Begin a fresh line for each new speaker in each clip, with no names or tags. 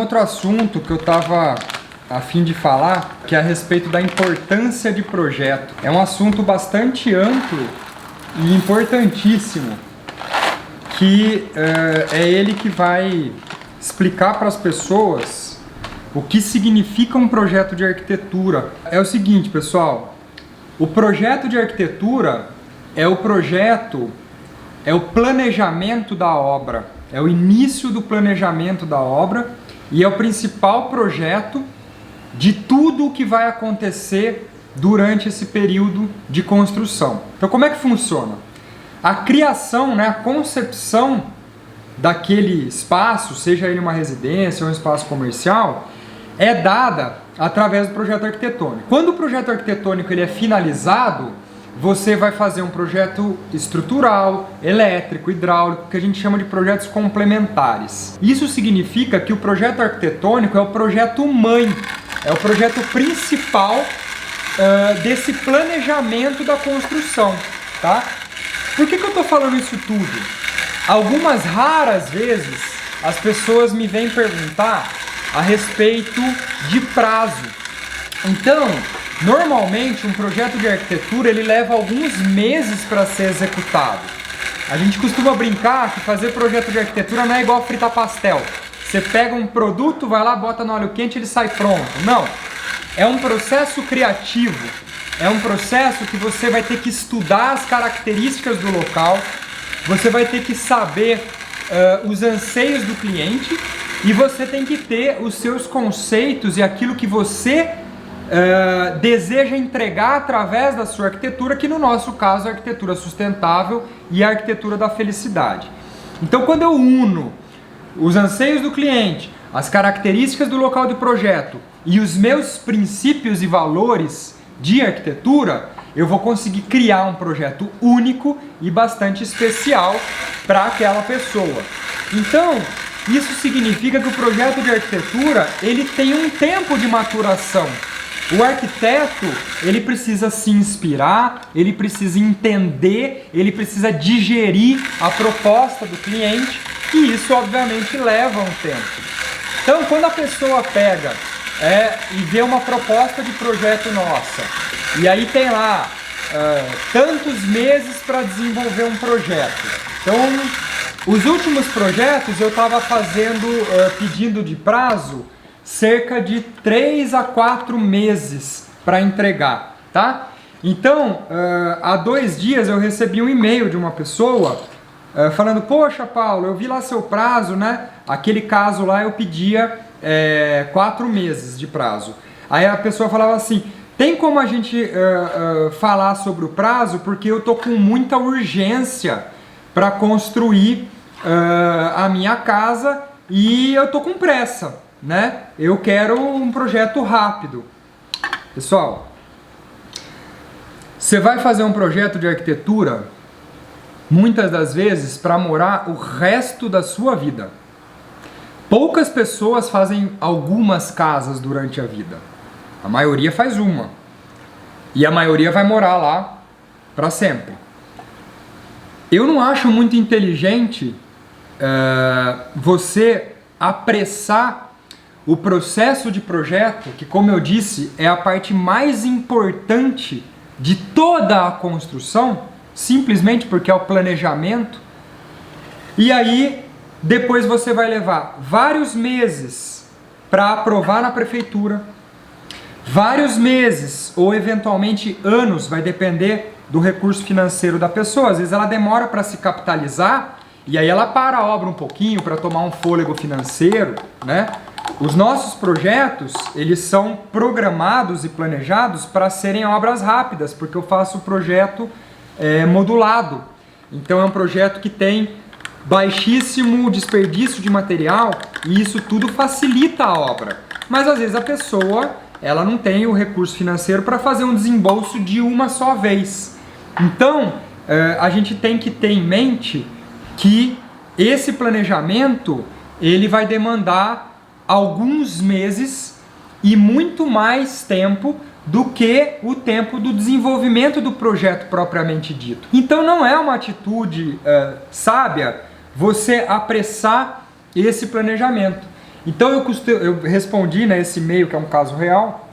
outro assunto que eu estava a fim de falar, que é a respeito da importância de projeto. É um assunto bastante amplo e importantíssimo, que é ele que vai explicar para as pessoas o que significa um projeto de arquitetura. É o seguinte, pessoal, o projeto de arquitetura é o planejamento da obra, é o início do planejamento da obra e é o principal projeto de tudo o que vai acontecer durante esse período de construção. Então, como é que funciona? A criação, né, a concepção daquele espaço, seja ele uma residência ou um espaço comercial, é dada através do projeto arquitetônico. Quando o projeto arquitetônico ele é finalizado, você vai fazer um projeto estrutural, elétrico, hidráulico, que a gente chama de projetos complementares. Isso significa que o projeto arquitetônico é o projeto mãe, é o projeto principal desse planejamento da construção, tá? Por que eu estou falando isso tudo? Algumas raras vezes as pessoas me vêm perguntar a respeito de prazo. Então, normalmente um projeto de arquitetura ele leva alguns meses para ser executado. A gente costuma brincar que fazer projeto de arquitetura não é igual fritar pastel. Você pega um produto, vai lá, bota no óleo quente e ele sai pronto. Não. É um processo criativo. É um processo que você vai ter que estudar as características do local, você vai ter que saber os anseios do cliente e você tem que ter os seus conceitos e aquilo que você deseja entregar através da sua arquitetura, que no nosso caso é a arquitetura sustentável e a arquitetura da felicidade. Então, quando eu uno os anseios do cliente, as características do local de projeto e os meus princípios e valores de arquitetura, eu vou conseguir criar um projeto único e bastante especial para aquela pessoa. Então, isso significa que o projeto de arquitetura ele tem um tempo de maturação. O arquiteto, ele precisa se inspirar, ele precisa entender, ele precisa digerir a proposta do cliente, e isso obviamente leva um tempo. Então, quando a pessoa pega e vê uma proposta de projeto nossa, e aí tem lá tantos meses para desenvolver um projeto. Então, os últimos projetos eu estava pedindo de prazo cerca de 3 a 4 meses para entregar, tá? Então, há 2 dias eu recebi um e-mail de uma pessoa falando: poxa, Paulo, eu vi lá seu prazo, né? Aquele caso lá eu pedia 4 meses de prazo. Aí a pessoa falava assim: tem como a gente falar sobre o prazo? Porque eu tô com muita urgência para construir a minha casa e eu tô com pressa, né? Eu quero um projeto rápido. Pessoal, você vai fazer um projeto de arquitetura muitas das vezes para morar o resto da sua vida. Poucas pessoas fazem algumas casas durante a vida. A maioria faz uma. E a maioria vai morar lá para sempre. Eu não acho muito inteligente você apressar o processo de projeto, que, como eu disse, é a parte mais importante de toda a construção, simplesmente porque é o planejamento. E aí, depois você vai levar vários meses para aprovar na prefeitura, vários meses ou eventualmente anos, vai depender do recurso financeiro da pessoa. Às vezes ela demora para se capitalizar e aí ela para a obra um pouquinho para tomar um fôlego financeiro, né? Os nossos projetos, eles são programados e planejados para serem obras rápidas, porque eu faço o projeto modulado. Então é um projeto que tem baixíssimo desperdício de material e isso tudo facilita a obra. Mas às vezes a pessoa ela não tem o recurso financeiro para fazer um desembolso de uma só vez. Então a gente tem que ter em mente que esse planejamento ele vai demandar alguns meses e muito mais tempo do que o tempo do desenvolvimento do projeto propriamente dito. Então não é uma atitude sábia você apressar esse planejamento. Então eu respondi nesse e-mail, que é um caso real,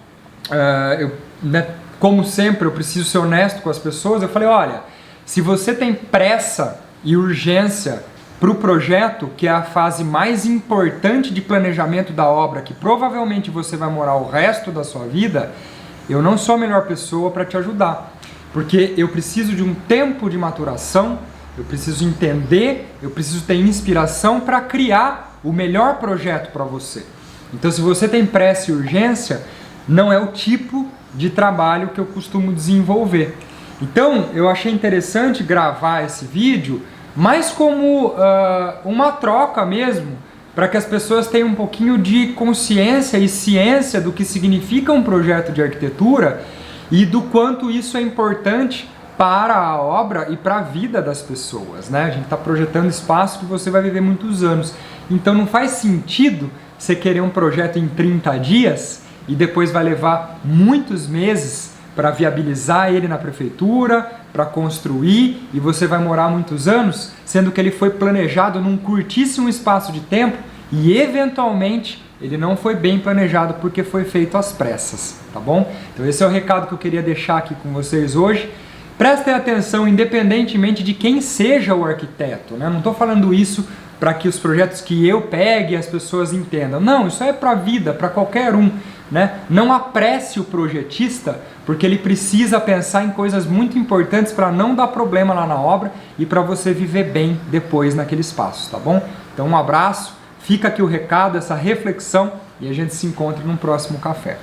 como sempre eu preciso ser honesto com as pessoas, eu falei, olha, se você tem pressa e urgência para o projeto, que é a fase mais importante de planejamento da obra, que provavelmente você vai morar o resto da sua vida, eu não sou a melhor pessoa para te ajudar, porque eu preciso de um tempo de maturação, eu preciso entender, eu preciso ter inspiração para criar o melhor projeto para você. Então, se você tem pressa e urgência, não é o tipo de trabalho que eu costumo desenvolver. Então, eu achei interessante gravar esse vídeo, mais como uma troca mesmo, para que as pessoas tenham um pouquinho de consciência e ciência do que significa um projeto de arquitetura e do quanto isso é importante para a obra e para a vida das pessoas, né? A gente está projetando espaço que você vai viver muitos anos. Então não faz sentido você querer um projeto em 30 dias e depois vai levar muitos meses para viabilizar ele na prefeitura, para construir, e você vai morar muitos anos, sendo que ele foi planejado num curtíssimo espaço de tempo e eventualmente ele não foi bem planejado porque foi feito às pressas, tá bom? Então esse é o recado que eu queria deixar aqui com vocês hoje. Prestem atenção, independentemente de quem seja o arquiteto, né? Não estou falando isso para que os projetos que eu pegue as pessoas entendam. Não, isso é para a vida, para qualquer um, né? Não apresse o projetista, porque ele precisa pensar em coisas muito importantes para não dar problema lá na obra e para você viver bem depois naquele espaço, tá bom? Então um abraço, fica aqui o recado, essa reflexão, e a gente se encontra no próximo café.